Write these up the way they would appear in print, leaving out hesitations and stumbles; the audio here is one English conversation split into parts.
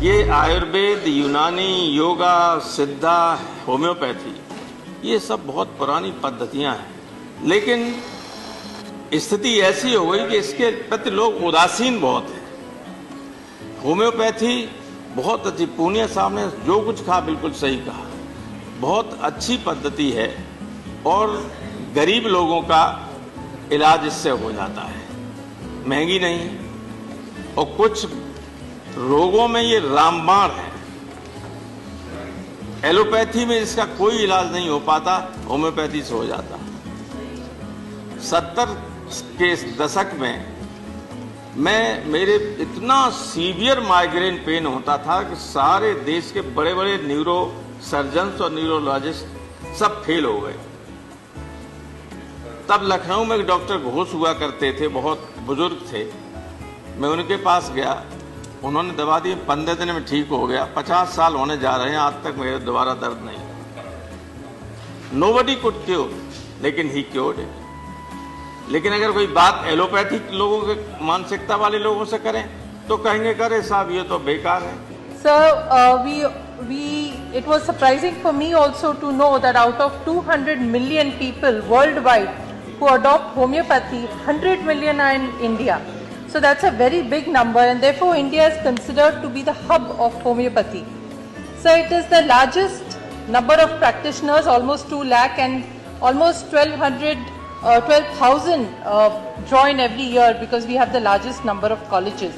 ये आयुर्वेद, यूनानी, योगा, सिद्धा, होम्योपैथी, ये सब बहुत पुरानी पद्धतियां हैं, लेकिन स्थिति ऐसी हो गई कि इसके प्रति लोग उदासीन बहुत हैं। होम्योपैथी बहुत अच्छी, पूनिया साहब ने जो कुछ कहा बिल्कुल सही कहा, बहुत अच्छी पद्धति है और गरीब लोगों का इलाज इससे हो जाता है, महंगी नहीं है। और कुछ रोगों में ये रामबाण है, एलोपैथी में इसका कोई इलाज नहीं हो पाता, होम्योपैथी से हो जाता। 70 के दशक में मेरे इतना सीवियर माइग्रेन पेन होता था कि सारे देश के बड़े बड़े न्यूरो सर्जन्स और न्यूरोलॉजिस्ट सब फेल हो गए। तब लखनऊ में एक डॉक्टर घोष हुआ करते थे, बहुत बुजुर्ग थे, मैं उनके पास गया, उन्होंने दवा दी, 15 दिन में ठीक हो गया। 50 साल होने जा रहे हैं, आज तक मेरे दोबारा दर्द नहीं। नोबडी कुड क्योर, लेकिन ही क्योर्ड इट। लेकिन अगर कोई बात एलोपैथिक लोगों के मानसिकता वाले लोगों से करें तो कहेंगे करे साहब ये तो बेकार है। Sir, it was surprising for me also to know that out of 200 million people worldwide who adopt homeopathy, 100 million are in India. So that's a very big number, and therefore India is considered to be the hub of homeopathy. So it is the largest number of practitioners, almost 2 lakh, and almost 12,000 join every year because we have the largest number of colleges.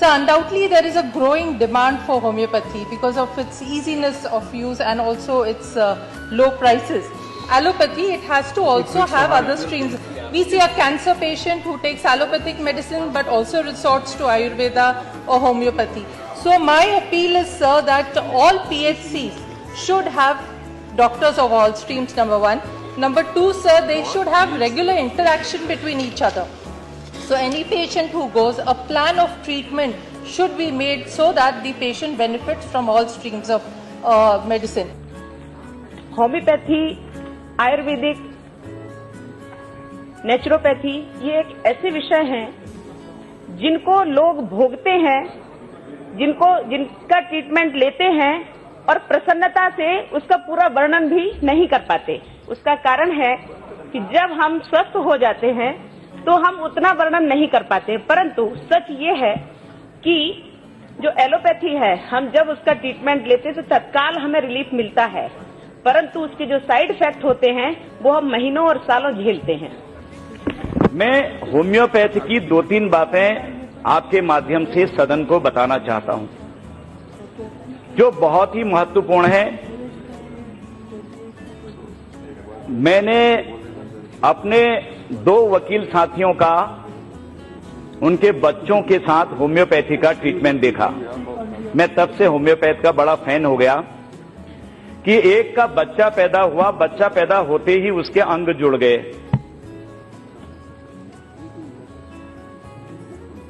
So undoubtedly there is a growing demand for homeopathy because of its easiness of use and also its low prices. Allopathy, it has to also have other streams. We see a cancer patient who takes allopathic medicine but also resorts to Ayurveda or homeopathy. So my appeal is, sir, that all PHCs should have doctors of all streams, number one. Number two, sir, they should have regular interaction between each other. So any patient who goes, a plan of treatment should be made so that the patient benefits from all streams of medicine. Homeopathy, Ayurvedic, naturopathy, ये एक ऐसे विषय हैं जिनको लोग भोगते हैं, जिनका ट्रीटमेंट लेते हैं और प्रसन्नता से उसका पूरा वर्णन भी नहीं कर पाते। उसका कारण है कि जब हम स्वस्थ हो जाते हैं तो हम उतना वर्णन नहीं कर पाते, परंतु सच ये है कि जो एलोपैथी है, हम जब उसका ट्रीटमेंट लेते तो तत्काल हमें रिलीफ मिलता है, परंतु उसके जो साइड इफेक्ट होते हैं वो हम महीनों और सालों झेलते हैं। मैं होम्योपैथी की 2-3 बातें आपके माध्यम से सदन को बताना चाहता हूं जो बहुत ही महत्वपूर्ण है। मैंने अपने 2 वकील साथियों का उनके बच्चों के साथ होम्योपैथी का ट्रीटमेंट देखा। मैं तब से होम्योपैथ का बड़ा फैन हो गया कि एक का बच्चा पैदा हुआ, बच्चा पैदा होते ही उसके अंग जुड़ गए।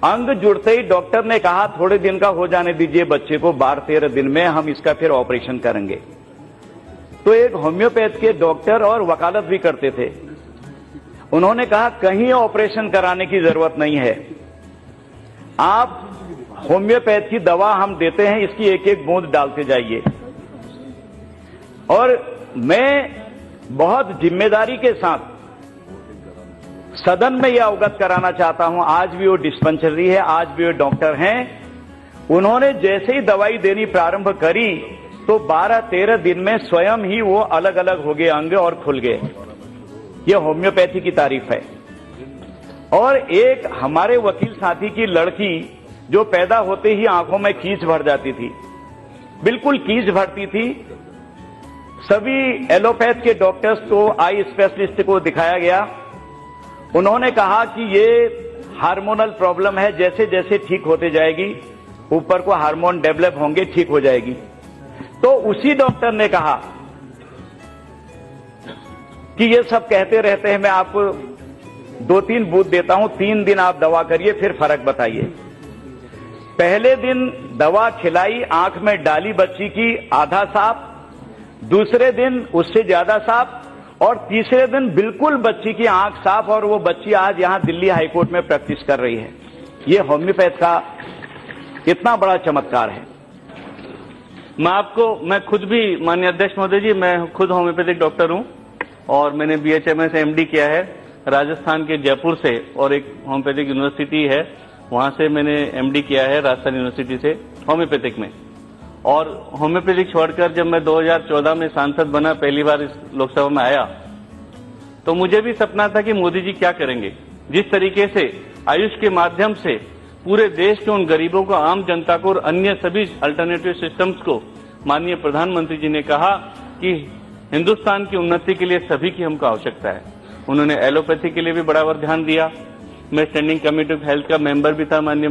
अंग जुड़ते ही डॉक्टर ने कहा थोड़े दिन का हो जाने दीजिए बच्चे को, 12-13 दिन में हम इसका फिर ऑपरेशन करेंगे। तो एक होम्योपैथ के डॉक्टर और वकालत भी करते थे, उन्होंने कहा कहीं ऑपरेशन कराने की जरूरत नहीं है, आप होम्योपैथ की दवा हम देते हैं, इसकी एक एक बूंद डालते जाइए। और मैं बहुत जिम्मेदारी के साथ सदन में यह अवगत कराना चाहता हूं, आज भी वो डिस्पेंसरी है, आज भी वो डॉक्टर हैं, उन्होंने जैसे ही दवाई देनी प्रारंभ करी तो 12-13 दिन में स्वयं ही वो अलग अलग हो गए अंग और खुल गए। ये होम्योपैथी की तारीफ है। और एक हमारे वकील साथी की लड़की जो पैदा होते ही आंखों में कीच भर जाती थी, बिल्कुल कीच भरती थी। सभी एलोपैथ के डॉक्टर्स को, आई स्पेशलिस्ट को दिखाया गया, उन्होंने कहा कि ये हार्मोनल प्रॉब्लम है, जैसे जैसे ठीक होते जाएगी ऊपर को हार्मोन डेवलप होंगे, ठीक हो जाएगी। तो उसी डॉक्टर ने कहा कि ये सब कहते रहते हैं, मैं आपको 2-3 बूथ देता हूं, 3 दिन आप दवा करिए फिर फर्क बताइए। पहले दिन दवा खिलाई, आंख में डाली बच्ची की, आधा साफ, दूसरे दिन उससे ज्यादा साफ, और तीसरे दिन बिल्कुल बच्ची की आंख साफ, और वो बच्ची आज यहां दिल्ली हाईकोर्ट में प्रैक्टिस कर रही है। ये होम्योपैथ का इतना बड़ा चमत्कार है। मैं खुद भी माननीय अध्यक्ष महोदय जी, मैं खुद होम्योपैथिक डॉक्टर हूं और मैंने BHMS MD किया है राजस्थान के जयपुर से, और एक होम्योपैथिक यूनिवर्सिटी है वहां से मैंने MD किया है राजस्थान यूनिवर्सिटी से होम्योपैथिक में। और होम्योपैथिक छोड़कर जब मैं 2014 में सांसद बना, पहली बार इस लोकसभा में आया, तो मुझे भी सपना था कि मोदी जी क्या करेंगे। जिस तरीके से आयुष के माध्यम से पूरे देश के उन गरीबों को, आम जनता को और अन्य सभी अल्टरनेटिव सिस्टम्स को माननीय प्रधानमंत्री जी ने कहा कि हिंदुस्तान की उन्नति के लिए सभी की हमको आवश्यकता है। उन्होंने एलोपैथी के लिए भी बराबर ध्यान दिया। मैं स्टैंडिंग कमेटी ऑफ हेल्थ का मेंबर भी था माननीय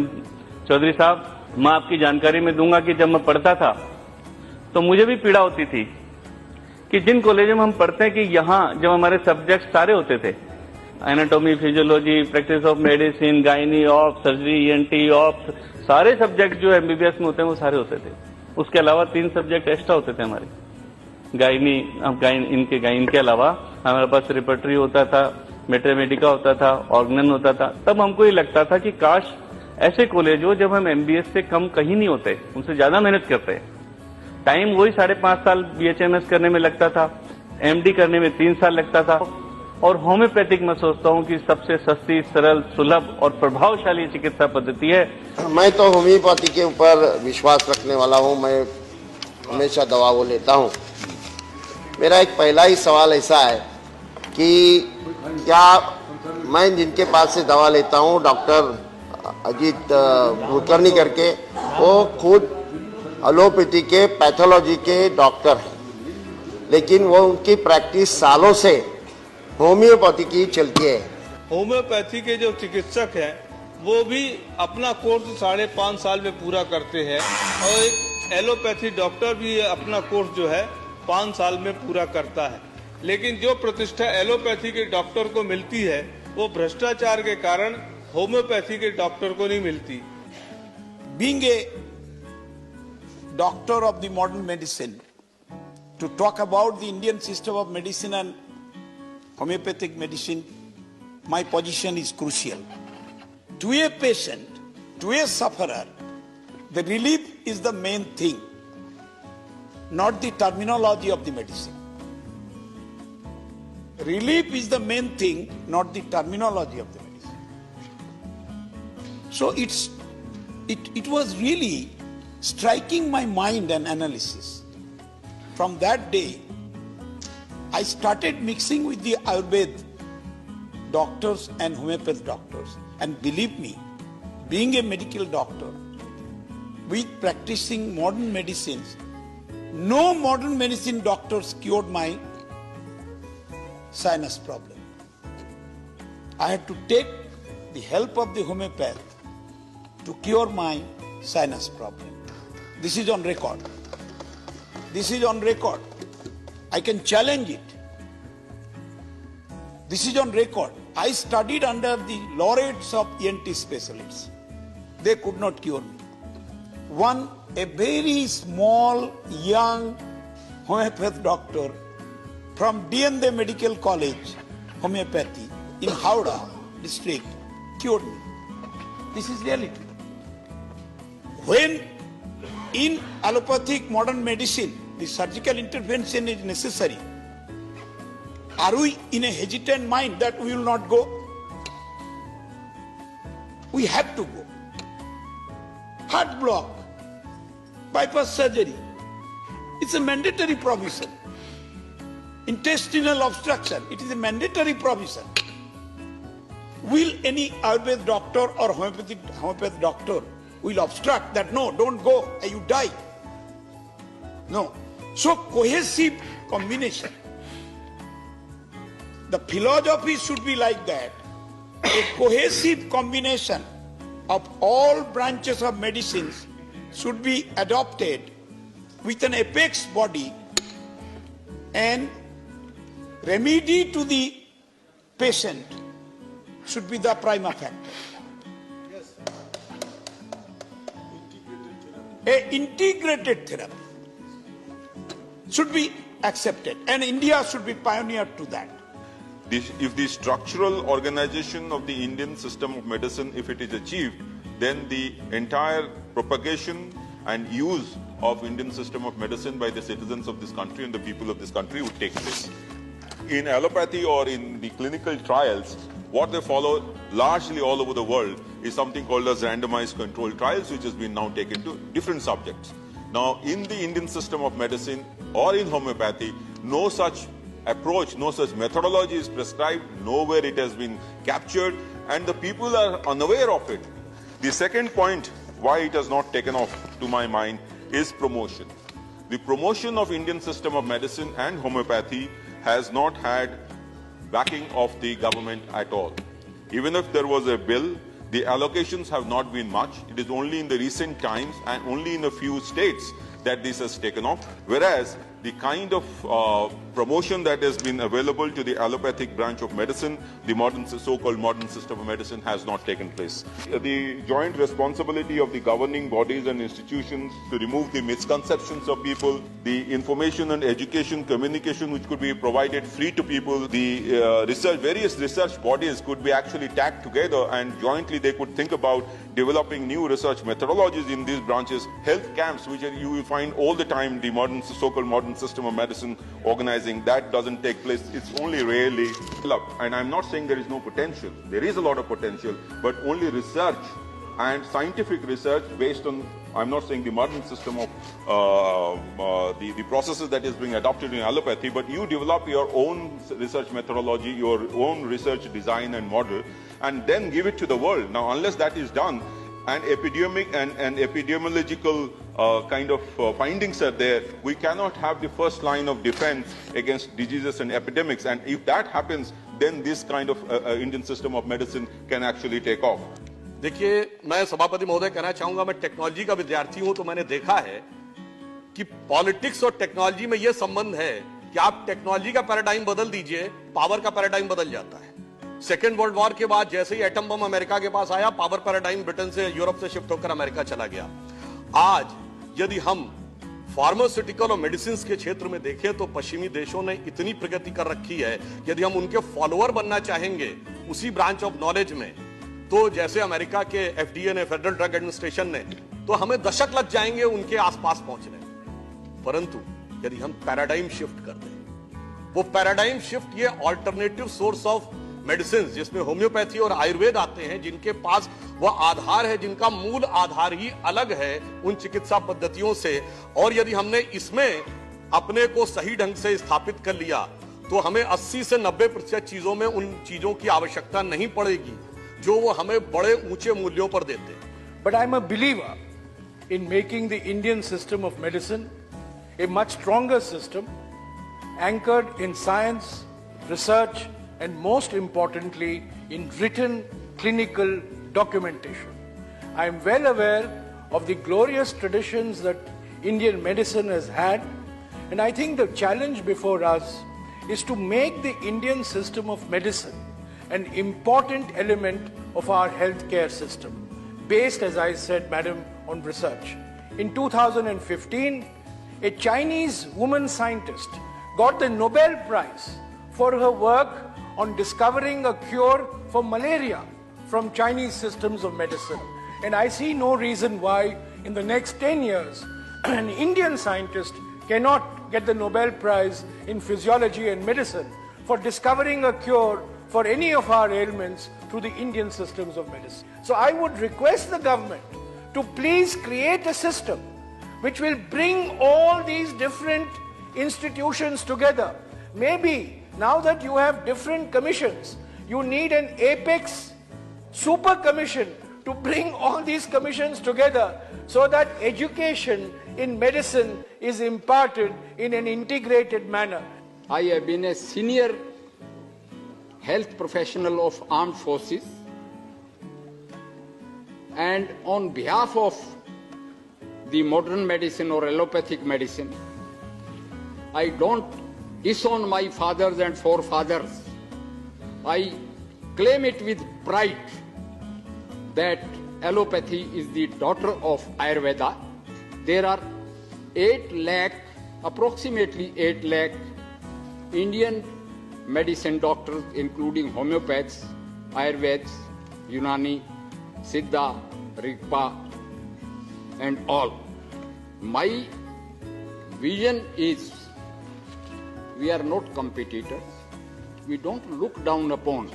चौधरी साहब। मैं आपकी जानकारी में दूंगा कि जब मैं पढ़ता था तो मुझे भी पीड़ा होती थी कि जिन कॉलेजों में हम पढ़ते हैं कि यहाँ जब हमारे सब्जेक्ट सारे होते थे, anatomy, physiology, practice of medicine, gynae of, surgery, ENT of, सारे सब्जेक्ट जो MBBS में होते हैं वो सारे होते थे। उसके अलावा 3 सब्जेक्ट एक्स्ट्रा होते थे हमारे, इनके अलावा हमारे पास रिपर्टरी होता था, मैथमेटिका होता था, ऑर्गनन होता था। तब हमको ये लगता था कि काश ऐसे कॉलेज हो जब हम MBS से कम कहीं नहीं होते, उनसे ज्यादा मेहनत करते हैं। टाइम वही 5.5 साल BHMS करने में लगता था, MD करने में 3 साल लगता था, और होम्योपैथिक मैं सोचता हूं कि सबसे सस्ती, सरल, सुलभ और प्रभावशाली चिकित्सा पद्धति है। मैं तो होम्योपैथी के ऊपर विश्वास रखने वाला हूं, मैं हमेशा दवा वो लेता हूं। मेरा एक पहला ही सवाल ऐसा है कि क्या मैं जिनके पास से दवा लेता हूं, डॉक्टर अजीत कुलकर्णी करके, वो खुद एलोपैथी के पैथोलॉजी के डॉक्टर हैं, लेकिन वो उनकी प्रैक्टिस सालों से होम्योपैथी की चलती है। होम्योपैथी के जो चिकित्सक हैं वो भी अपना कोर्स 5.5 साल में पूरा करते हैं, और एक एलोपैथी डॉक्टर भी अपना कोर्स जो है 5 साल में पूरा करता है। लेकिन जो प्रतिष्ठा एलोपैथी के डॉक्टर को मिलती है वो भ्रष्टाचार के कारण होम्योपैथी के डॉक्टर को नहीं मिलती। Being a doctor of the modern medicine, to talk about the Indian system of medicine and homeopathic medicine, my position is crucial. To a patient, to a sufferer, the relief is the main thing, not the terminology of the medicine. Relief is the main thing, not the terminology of the medicine. So it was really striking my mind and analysis. From that day, I started mixing with the Ayurveda doctors and homeopathic doctors. And believe me, being a medical doctor with practicing modern medicines, no modern medicine doctors cured my sinus problem. I had to take the help of the homeopath to cure my sinus problem. This is on record. This is on record. I can challenge it. This is on record. I studied under the laureates of ENT specialists. They could not cure me. A very small, young homeopath doctor from DND Medical College, Homeopathy, in Howrah district, cured me. This is reality. When in allopathic modern medicine, the surgical intervention is necessary, are we in a hesitant mind that we will not go? We have to go. Heart block, bypass surgery, it's a mandatory provision. Intestinal obstruction, it is a mandatory provision. Will any Ayurvedic doctor or homeopathic doctor will obstruct that? No, don't go, you die. No. So cohesive combination. The philosophy should be like that. A cohesive combination of all branches of medicines should be adopted with an apex body, and remedy to the patient should be the prima factor. Yes. A integrated therapy should be accepted, and India should be pioneer to that. If the structural organization of the Indian system of medicine, if it is achieved, then the entire propagation and use of Indian system of medicine by the citizens of this country and the people of this country would take place. In allopathy or in the clinical trials, what they follow largely all over the world is something called as randomized controlled trials, which has been now taken to different subjects. Now, in the Indian system of medicine or in homeopathy, no such approach, no such methodology is prescribed, nowhere it has been captured, and the people are unaware of it. The second point why it has not taken off, to my mind, is promotion. The promotion of Indian system of medicine and homeopathy has not had backing of the government at all. Even if there was a bill, the allocations have not been much. It is only in the recent times and only in a few states that this has taken off, whereas the kind of promotion that has been available to the allopathic branch of medicine, the modern, so-called modern system of medicine, has not taken place. The joint responsibility of the governing bodies and institutions to remove the misconceptions of people, the information and education, communication which could be provided free to people, the various research bodies could be actually tagged together and jointly they could think about developing new research methodologies in these branches. Health camps, which you will find all the time, the modern, so-called modern system of medicine organizing, that doesn't take place. It's only rarely developed. And I'm not saying there is no potential. There is a lot of potential, but only research and scientific research based on, I'm not saying the modern system of the processes that is being adopted in allopathy, but you develop your own research methodology, your own research design and model, and then give it to the world. Now, unless that is done, and epidemiological kind of findings are there, we cannot have the first line of defense against diseases and epidemics. And if that happens, then this kind of Indian system of medicine can actually take off. देखिए, मैं सभापति महोदय कहना चाहूंगा, मैं technology का विद्यार्थी हूं, तो मैंने देखा है कि पॉलिटिक्स और टेक्नोलॉजी में यह संबंध है कि आप टेक्नोलॉजी का पैराडाइम बदल दीजिए, पावर का पैराडाइम बदल जाता है। सेकेंड वर्ल्ड वॉर के बाद जैसे ही एटम बम अमेरिका के पास आया, पावर पैराडाइम ब्रिटेन से, यूरोप से शिफ्ट होकर अमेरिका चला गया। आज यदि हम फार्मास्यूटिकल और मेडिसिन के क्षेत्र में देखें तो पश्चिमी देशों ने इतनी प्रगति कर रखी है, यदि हम उनके फॉलोअर बनना चाहेंगे उसी ब्रांच ऑफ नॉलेज में, तो जैसे अमेरिका के FDA ने, फेडरल ड्रग एडमिनिस्ट्रेशन ने, तो हमें दशक लग जाएंगे उनके आसपास पहुंचने। परंतु यदि हम पैराडाइम शिफ्ट कर दें, वो पैराडाइम शिफ्ट, ये ऑल्टरनेटिव सोर्स ऑफ मेडिसिन जिसमें होम्योपैथी और आयुर्वेद आते हैं, जिनके पास वह आधार है, जिनका मूल आधार ही अलग है उन चिकित्सा पद्धतियों से, और यदि हमने इसमें अपने को सही ढंग से स्थापित कर लिया तो हमें 80 से 90% चीजों में उन चीजों की आवश्यकता नहीं पड़ेगी जो वो हमें बड़े ऊंचे मूल्यों पर देते हैं। But I'm a believer in making the Indian system of medicine a much stronger system, anchored in science, research, and most importantly, in written clinical documentation. I am well aware of the glorious traditions that Indian medicine has had, and I think the challenge before us is to make the Indian system of medicine an important element of our healthcare system, based, as I said, Madam, on research. In 2015, a Chinese woman scientist got the Nobel Prize for her work on discovering a cure for malaria from Chinese systems of medicine. And I see no reason why in the next 10 years, an Indian scientist cannot get the Nobel Prize in physiology and medicine for discovering a cure for any of our ailments through the Indian systems of medicine. So I would request the government to please create a system which will bring all these different institutions together. Maybe now that you have different commissions, you need an apex super commission to bring all these commissions together so that education in medicine is imparted in an integrated manner. I have been a senior health professional of armed forces, and on behalf of the modern medicine or allopathic medicine, I don't disown my fathers and forefathers. I claim it with pride that allopathy is the daughter of Ayurveda. There are approximately 8 lakh Indian medicine doctors, including homeopaths, Ayurveds, Unani, Siddha, Rigpa, and all. My vision is we are not competitors. We don't look down upon.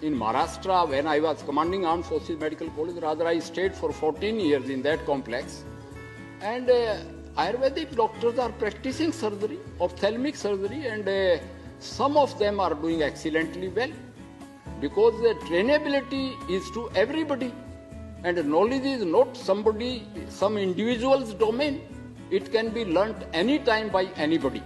In Maharashtra, when I was commanding Armed Forces Medical College, rather I stayed for 14 years in that complex. And Ayurvedic doctors are practicing surgery, ophthalmic surgery, and some of them are doing excellently well. Because the trainability is to everybody. And knowledge is not some individual's domain. It can be learnt anytime by anybody.